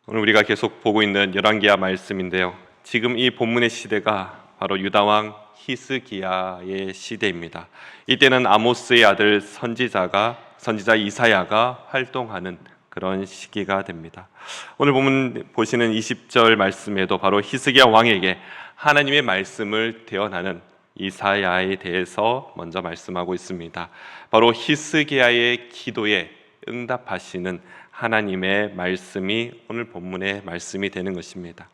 오늘 우리가 계속 보고 있는 열왕기하 말씀인데요. 지금 이 본문의 시대가 바로 유다왕 히스기야의 시대입니다. 이때는 아모스의 아들 선지자 이사야가 활동하는 그런 시기가 됩니다. 오늘 보시는 20절 말씀에도 바로 히스기야 왕에게 하나님의 말씀을 대언하는 이사야에 대해서 먼저 말씀하고 있습니다. 바로 히스기야의 기도에 응답하시는 하나님의 말씀이 오늘 본문의 말씀이 되는 것입니다.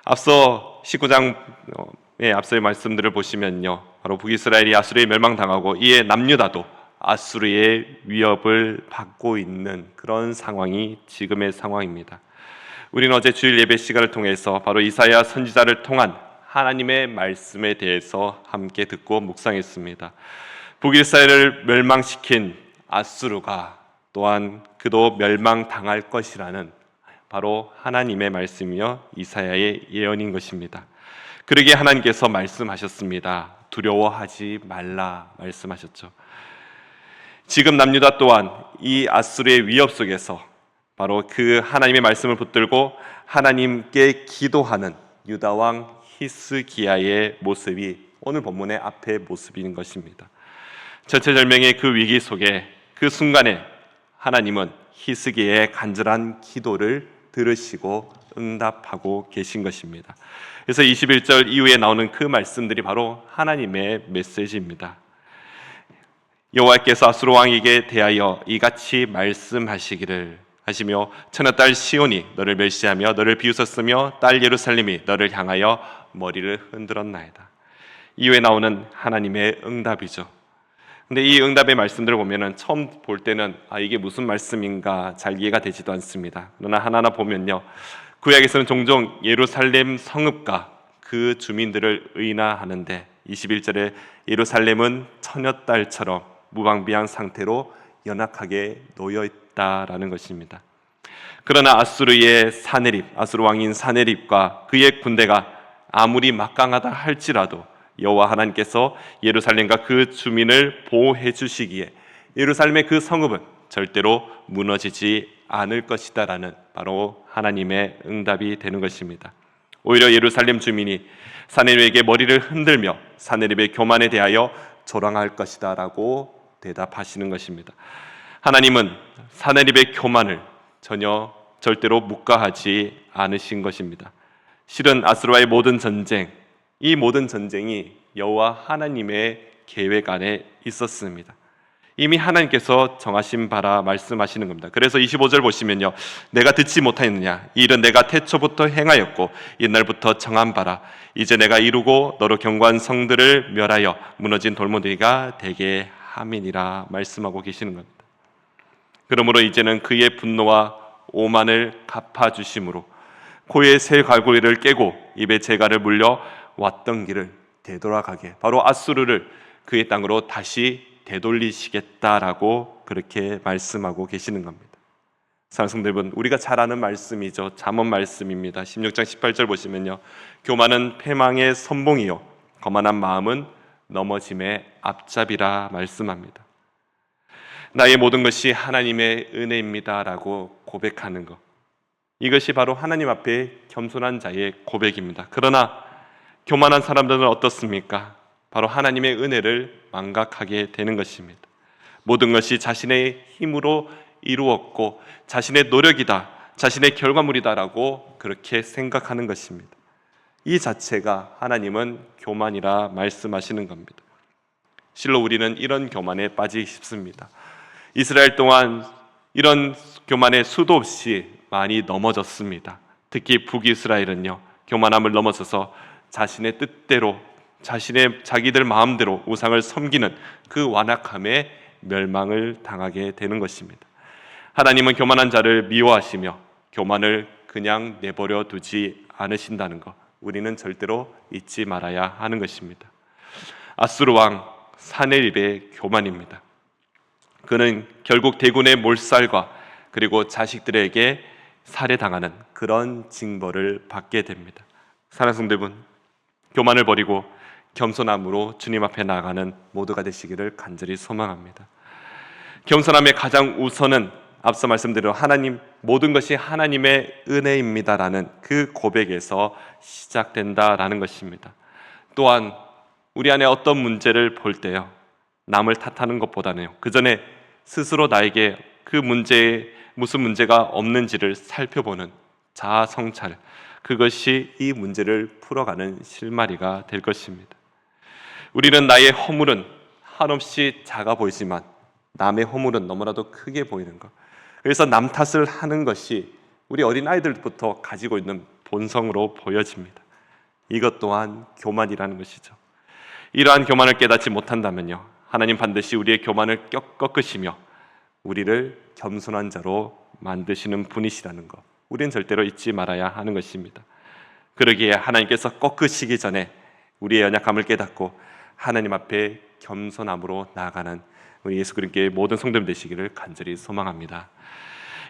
앞서 19장의 앞서의 말씀들을 보시면요, 바로 북이스라엘이 아수르에 멸망당하고 이에 남유다도 아수르의 위협을 받고 있는 그런 상황이 지금의 상황입니다. 우리는 어제 주일 예배 시간을 통해서 바로 이사야 선지자를 통한 하나님의 말씀에 대해서 함께 듣고 묵상했습니다. 북이스라엘을 멸망시킨 아수르가 또한 그도 멸망당할 것이라는 바로 하나님의 말씀이며 이사야의 예언인 것입니다. 그러기에 하나님께서 말씀하셨습니다. 두려워하지 말라 말씀하셨죠. 지금 남유다 또한 이 아수르의 위협 속에서 바로 그 하나님의 말씀을 붙들고 하나님께 기도하는 유다왕 히스기야의 모습이 오늘 본문의 앞의 모습인 것입니다. 절체절명의 그 위기 속에 그 순간에 하나님은 히스기야의 간절한 기도를 들으시고 응답하고 계신 것입니다. 그래서 21절 이후에 나오는 그 말씀들이 바로 하나님의 메시지입니다. 여호와께서 아수르 왕에게 대하여 이같이 말씀하시기를 하시며 처녀딸 시온이 너를 멸시하며 너를 비웃었으며 딸 예루살렘이 너를 향하여 머리를 흔들었나이다. 이후에 나오는 하나님의 응답이죠. 근데 이 응답의 말씀들을 보면은 처음 볼 때는 이게 무슨 말씀인가 잘 이해가 되지도 않습니다. 그러나 하나하나 보면요, 구약에서는 종종 예루살렘 성읍과 그 주민들을 의인화하는데 21절에 예루살렘은 처녀딸처럼 무방비한 상태로 연약하게 놓여 있다라는 것입니다. 그러나 아수르 왕인 사네립과 그의 군대가 아무리 막강하다 할지라도 여호와 하나님께서 예루살렘과 그 주민을 보호해 주시기에 예루살렘의 그 성읍은 절대로 무너지지 않을 것이다라는 바로 하나님의 응답이 되는 것입니다. 오히려 예루살렘 주민이 사네립에게 머리를 흔들며 사네립의 교만에 대하여 조롱할 것이다라고 대답하시는 것입니다. 하나님은 사네립의 교만을 절대로 묵과하지 않으신 것입니다. 실은 아수르와의 모든 전쟁, 이 모든 전쟁이 여호와 하나님의 계획 안에 있었습니다. 이미 하나님께서 정하신 바라 말씀하시는 겁니다. 그래서 25절 보시면요, 내가 듣지 못하였느냐? 이 일은 내가 태초부터 행하였고 옛날부터 정한 바라. 이제 내가 이루고 너로 견고한 성들을 멸하여 무너진 돌무더기가 되게 함이니라 말씀하고 계시는 겁니다. 그러므로 이제는 그의 분노와 오만을 갚아주심으로 코에 새 갈고리를 깨고 입에 재갈을 물려 왔던 길을 되돌아가게, 바로 아수르를 그의 땅으로 다시 되돌리시겠다라고 그렇게 말씀하고 계시는 겁니다. 사랑하는 성도 여러분, 우리가 잘 아는 말씀이죠. 잠언 말씀입니다. 16장 18절 보시면요, 교만은 패망의 선봉이요 거만한 마음은 넘어짐의 앞잡이라 말씀합니다. 나의 모든 것이 하나님의 은혜입니다라고 고백하는 것, 이것이 바로 하나님 앞에 겸손한 자의 고백입니다. 그러나 교만한 사람들은 어떻습니까? 바로 하나님의 은혜를 망각하게 되는 것입니다. 모든 것이 자신의 힘으로 이루었고 자신의 노력이다, 자신의 결과물이다라고 그렇게 생각하는 것입니다. 이 자체가 하나님은 교만이라 말씀하시는 겁니다. 실로 우리는 이런 교만에 빠지기 쉽습니다. 이스라엘 동안 이런 교만에 수도 없이 많이 넘어졌습니다. 특히 북이스라엘은요, 교만함을 넘어서서 자신의 뜻대로 자기들 마음대로 우상을 섬기는 그 완악함에 멸망을 당하게 되는 것입니다. 하나님은 교만한 자를 미워하시며 교만을 그냥 내버려 두지 않으신다는 것, 우리는 절대로 잊지 말아야 하는 것입니다. 아수르 왕 사네립의 교만입니다. 그는 결국 대군의 몰살과 그리고 자식들에게 살해당하는 그런 징벌을 받게 됩니다. 사랑하는 성도 여러분, 교만을 버리고 겸손함으로 주님 앞에 나아가는 모두가 되시기를 간절히 소망합니다. 겸손함의 가장 우선은 앞서 말씀드린 하나님 모든 것이 하나님의 은혜입니다라는 그 고백에서 시작된다라는 것입니다. 또한 우리 안에 어떤 문제를 볼 때요, 남을 탓하는 것보다는요, 그 전에 스스로 나에게 그 문제에 무슨 문제가 없는지를 살펴보는 자아 성찰, 그것이 이 문제를 풀어가는 실마리가 될 것입니다. 우리는 나의 허물은 한없이 작아 보이지만 남의 허물은 너무나도 크게 보이는 것, 그래서 남 탓을 하는 것이 우리 어린아이들부터 가지고 있는 본성으로 보여집니다. 이것 또한 교만이라는 것이죠. 이러한 교만을 깨닫지 못한다면요, 하나님 반드시 우리의 교만을 꺾으시며 우리를 겸손한 자로 만드시는 분이시라는 것, 우리는 절대로 잊지 말아야 하는 것입니다. 그러기에 하나님께서 꺾으시기 전에 우리의 연약함을 깨닫고 하나님 앞에 겸손함으로 나아가는 우리 예수 그리스도의 모든 성도님 되시기를 간절히 소망합니다.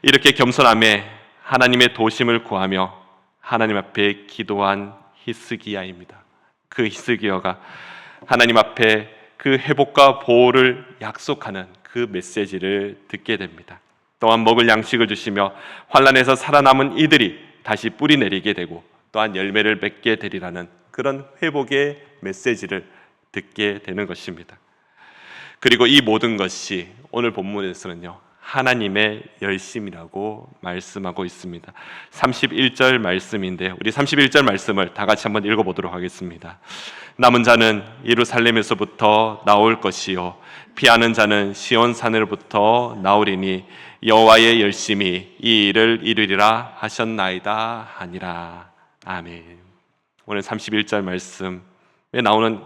이렇게 겸손함에 하나님의 도심을 구하며 하나님 앞에 기도한 히스기야입니다. 그 히스기야가 하나님 앞에 그 회복과 보호를 약속하는 그 메시지를 듣게 됩니다. 또한 먹을 양식을 주시며 환난에서 살아남은 이들이 다시 뿌리 내리게 되고 또한 열매를 맺게 되리라는 그런 회복의 메시지를 듣게 되는 것입니다. 그리고 이 모든 것이 오늘 본문에서는요, 하나님의 열심이라고 말씀하고 있습니다. 31절 말씀인데 우리 31절 말씀을 다 같이 한번 읽어보도록 하겠습니다. 남은 자는 예루살렘에서부터 나올 것이요 피하는 자는 시온 산으로부터 나오리니 여호와의 열심이 이 일을 이루리라 하셨나이다 하니라. 아멘. 오늘 31절 말씀에 나오는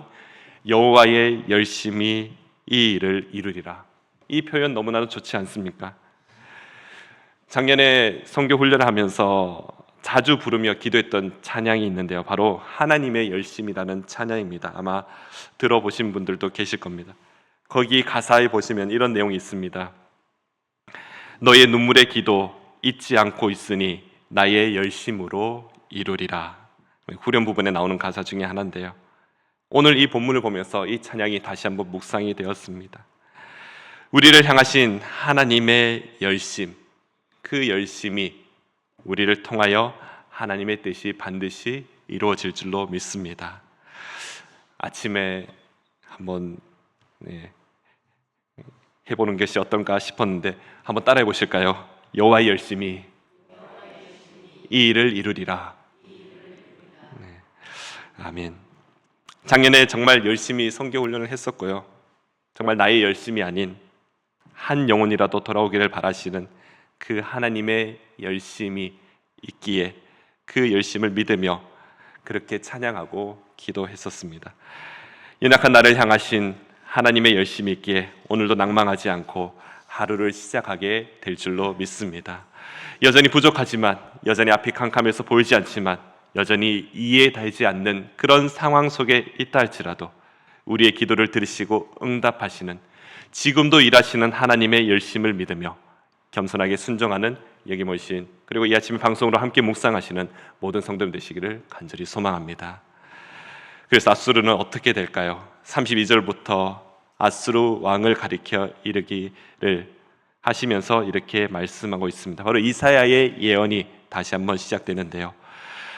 여호와의 열심이 이 일을 이루리라, 이 표현 너무나도 좋지 않습니까? 작년에 선교 훈련을 하면서 자주 부르며 기도했던 찬양이 있는데요, 바로 하나님의 열심이라는 찬양입니다. 아마 들어보신 분들도 계실 겁니다. 거기 가사에 보시면 이런 내용이 있습니다. 너의 눈물의 기도 잊지 않고 있으니 나의 열심으로 이루리라. 후렴 부분에 나오는 가사 중에 하나인데요, 오늘 이 본문을 보면서 이 찬양이 다시 한번 묵상이 되었습니다. 우리를 향하신 하나님의 열심, 그 열심이 우리를 통하여 하나님의 뜻이 반드시 이루어질 줄로 믿습니다. 아침에 한번 해보는 것이 어떤가 싶었는데 한번 따라해 보실까요? 여호와의 열심이 이 일을 이루리라. 네. 아멘. 작년에 정말 열심히 선교 훈련을 했었고요, 정말 나의 열심이 아닌 한 영혼이라도 돌아오기를 바라시는 그 하나님의 열심이 있기에 그 열심을 믿으며 그렇게 찬양하고 기도했었습니다. 연약한 나를 향하신 하나님의 열심이 있기에 오늘도 낭망하지 않고 하루를 시작하게 될 줄로 믿습니다. 여전히 부족하지만, 여전히 앞이 캄캄해서 보이지 않지만, 여전히 이해되지 않는 그런 상황 속에 있다 할지라도 우리의 기도를 들으시고 응답하시는, 지금도 일하시는 하나님의 열심을 믿으며 겸손하게 순종하는 여기 모신, 그리고 이 아침 방송으로 함께 묵상하시는 모든 성도님 되시기를 간절히 소망합니다. 그래서 아수르는 어떻게 될까요? 32절부터 아수르 왕을 가리켜 이르기를 하시면서 이렇게 말씀하고 있습니다. 바로 이사야의 예언이 다시 한번 시작되는데요,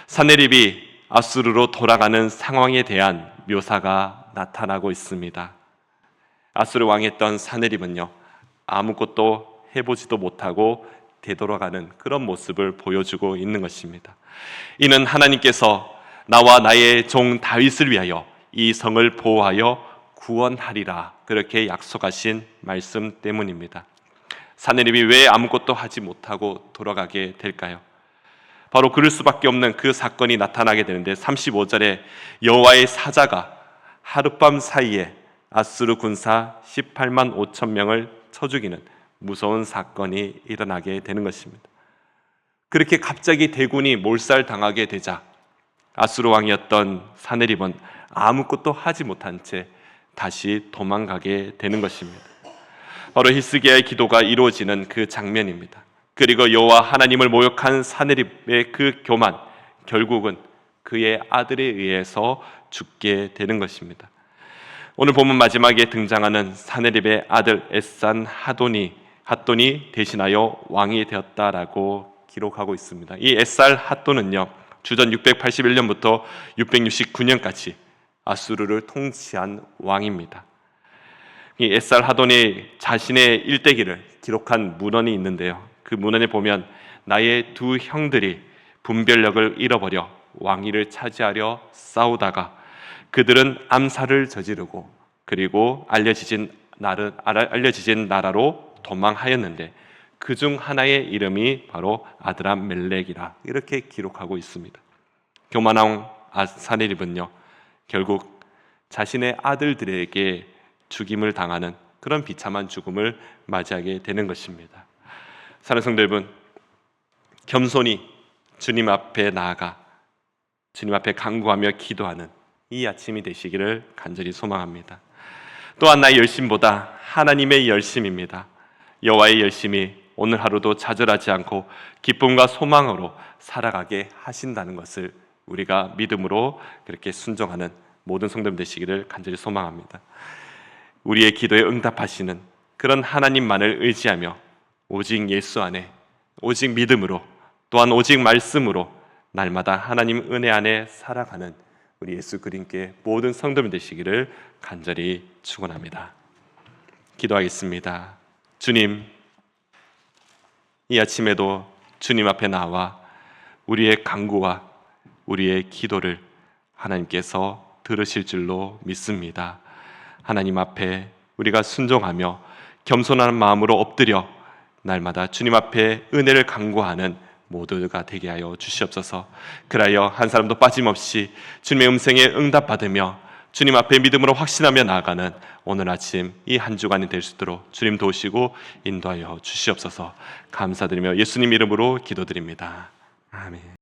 사네립이 아수르로 돌아가는 상황에 대한 묘사가 나타나고 있습니다. 아수르 왕이었던 사네립은요, 아무것도 해보지도 못하고 되돌아가는 그런 모습을 보여주고 있는 것입니다. 이는 하나님께서 나와 나의 종 다윗을 위하여 이 성을 보호하여 구원하리라 그렇게 약속하신 말씀 때문입니다. 사네립이 왜 아무것도 하지 못하고 돌아가게 될까요? 바로 그럴 수밖에 없는 그 사건이 나타나게 되는데 35절에 여호와의 사자가 하룻밤 사이에 아수르 군사 18만 5천 명을 쳐 죽이는 무서운 사건이 일어나게 되는 것입니다. 그렇게 갑자기 대군이 몰살당하게 되자 아수르 왕이었던 사네립은 아무것도 하지 못한 채 다시 도망가게 되는 것입니다. 바로 히스기야의 기도가 이루어지는 그 장면입니다. 그리고 여호와 하나님을 모욕한 사네립의 그 교만, 결국은 그의 아들에 의해서 죽게 되는 것입니다. 오늘 본문 마지막에 등장하는 사네립의 아들 에산 하돈이 핫돈이 대신하여 왕이 되었다라고 기록하고 있습니다. 이 에살 핫돈은요, 주전 681년부터 669년까지 아수르를 통치한 왕입니다. 이 에살 핫돈이 자신의 일대기를 기록한 문헌이 있는데요. 그 문헌에 보면 나의 두 형들이 분별력을 잃어버려 왕위를 차지하려 싸우다가 그들은 암살을 저지르고 그리고 알려지진 나라로 도망하였는데 그중 하나의 이름이 바로 아드람멜렉이라 이렇게 기록하고 있습니다. 교만왕 아사네립은요, 결국 자신의 아들들에게 죽임을 당하는 그런 비참한 죽음을 맞이하게 되는 것입니다. 사랑하는 성도 여러분, 겸손히 주님 앞에 나아가 주님 앞에 간구하며 기도하는 이 아침이 되시기를 간절히 소망합니다. 또한 나의 열심보다 하나님의 열심입니다. 여호와의 열심이 오늘 하루도 좌절하지 않고 기쁨과 소망으로 살아가게 하신다는 것을 우리가 믿음으로 그렇게 순종하는 모든 성도님 되시기를 간절히 소망합니다. 우리의 기도에 응답하시는 그런 하나님만을 의지하며 오직 예수 안에, 오직 믿음으로, 또한 오직 말씀으로 날마다 하나님 은혜 안에 살아가는 우리 예수 그리스도의 모든 성도님 되시기를 간절히 축원합니다. 기도하겠습니다. 주님, 이 아침에도 주님 앞에 나와 우리의 간구와 우리의 기도를 하나님께서 들으실 줄로 믿습니다. 하나님 앞에 우리가 순종하며 겸손한 마음으로 엎드려 날마다 주님 앞에 은혜를 간구하는 모두가 되게 하여 주시옵소서. 그라여 한 사람도 빠짐없이 주님의 음성에 응답받으며 주님 앞에 믿음으로 확신하며 나아가는 오늘 아침 이 한 주간이 될 수 있도록 주님 도우시고 인도하여 주시옵소서. 감사드리며 예수님 이름으로 기도드립니다. 아멘.